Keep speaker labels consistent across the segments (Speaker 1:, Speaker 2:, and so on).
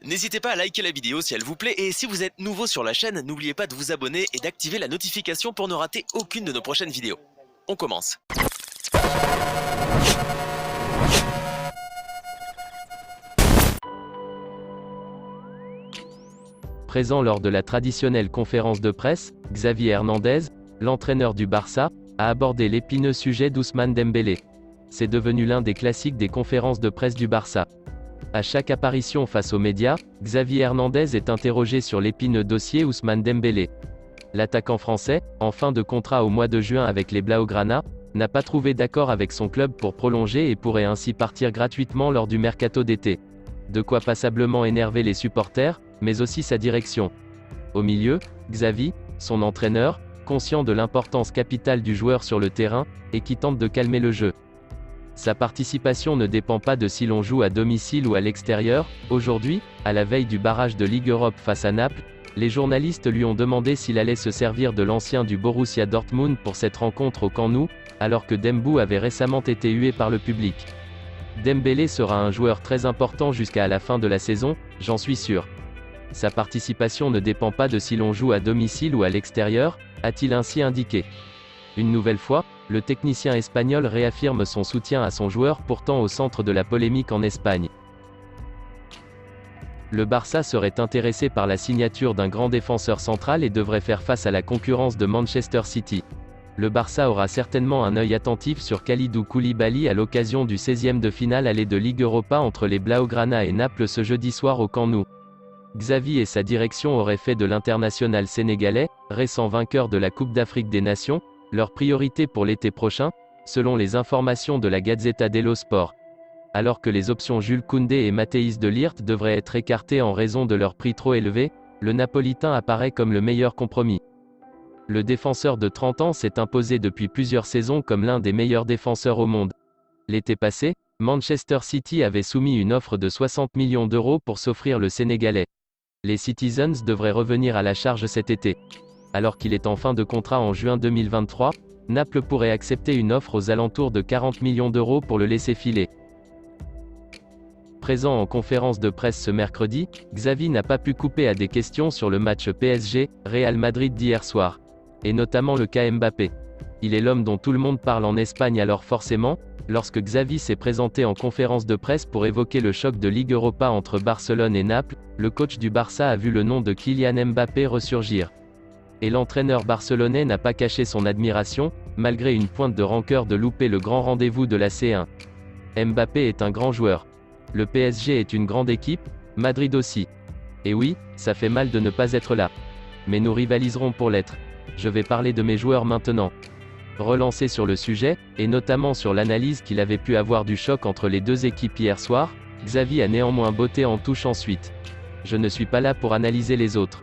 Speaker 1: N'hésitez pas à liker la vidéo si elle vous plaît et si vous êtes nouveau sur la chaîne, n'oubliez pas de vous abonner et d'activer la notification pour ne rater aucune de nos prochaines vidéos. On commence.
Speaker 2: Présent lors de la traditionnelle conférence de presse, Xavi Hernandez, l'entraîneur du Barça, a abordé l'épineux sujet d'Ousmane Dembélé. C'est devenu l'un des classiques des conférences de presse du Barça. À chaque apparition face aux médias, Xavi Hernandez est interrogé sur l'épineux dossier Ousmane Dembélé. L'attaquant français, en fin de contrat au mois de juin avec les Blaugrana, n'a pas trouvé d'accord avec son club pour prolonger et pourrait ainsi partir gratuitement lors du mercato d'été. De quoi passablement énerver les supporters, mais aussi sa direction. Au milieu, Xavi, son entraîneur, conscient de l'importance capitale du joueur sur le terrain, et qui tente de calmer le jeu. Sa participation ne dépend pas de si l'on joue à domicile ou à l'extérieur. Aujourd'hui, à la veille du barrage de Ligue Europe face à Naples, les journalistes lui ont demandé s'il allait se servir de l'ancien du Borussia Dortmund pour cette rencontre au Camp Nou, alors que Dembou avait récemment été hué par le public. Dembélé sera un joueur très important jusqu'à la fin de la saison, j'en suis sûr. Sa participation ne dépend pas de si l'on joue à domicile ou à l'extérieur, a-t-il ainsi indiqué. Une nouvelle fois, le technicien espagnol réaffirme son soutien à son joueur pourtant au centre de la polémique en Espagne. Le Barça serait intéressé par la signature d'un grand défenseur central et devrait faire face à la concurrence de Manchester City. Le Barça aura certainement un œil attentif sur Kalidou Koulibaly à l'occasion du 16e de finale aller de Ligue Europa entre les Blaugrana et Naples ce jeudi soir au Camp Nou. Xavi et sa direction auraient fait de l'international sénégalais, récent vainqueur de la Coupe d'Afrique des Nations, leur priorité pour l'été prochain, selon les informations de la Gazzetta dello Sport. Alors que les options Jules Koundé et Matthijs de Ligt devraient être écartées en raison de leur prix trop élevé, le Napolitain apparaît comme le meilleur compromis. Le défenseur de 30 ans s'est imposé depuis plusieurs saisons comme l'un des meilleurs défenseurs au monde. L'été passé, Manchester City avait soumis une offre de 60 millions d'euros pour s'offrir le Sénégalais. Les Citizens devraient revenir à la charge cet été. Alors qu'il est en fin de contrat en juin 2023, Naples pourrait accepter une offre aux alentours de 40 millions d'euros pour le laisser filer. Présent en conférence de presse ce mercredi, Xavi n'a pas pu couper à des questions sur le match PSG-Real Madrid d'hier soir. Et notamment le cas Mbappé. Il est l'homme dont tout le monde parle en Espagne alors forcément, lorsque Xavi s'est présenté en conférence de presse pour évoquer le choc de Ligue Europa entre Barcelone et Naples, le coach du Barça a vu le nom de Kylian Mbappé ressurgir. Et l'entraîneur barcelonais n'a pas caché son admiration, malgré une pointe de rancœur de louper le grand rendez-vous de la C1. Mbappé est un grand joueur. Le PSG est une grande équipe, Madrid aussi. Et oui, ça fait mal de ne pas être là. Mais nous rivaliserons pour l'être. Je vais parler de mes joueurs maintenant. Relancé sur le sujet, et notamment sur l'analyse qu'il avait pu avoir du choc entre les deux équipes hier soir, Xavi a néanmoins botté en touche ensuite. Je ne suis pas là pour analyser les autres.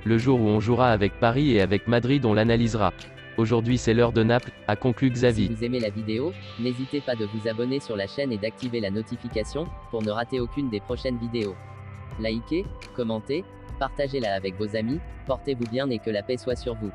Speaker 2: Le jour où on jouera avec Paris et avec Madrid on l'analysera. Aujourd'hui c'est l'heure de Naples, a conclu Xavi.
Speaker 3: Si vous aimez la vidéo, n'hésitez pas de vous abonner sur la chaîne et d'activer la notification, pour ne rater aucune des prochaines vidéos. Likez, commentez, partagez-la avec vos amis, portez-vous bien et que la paix soit sur vous.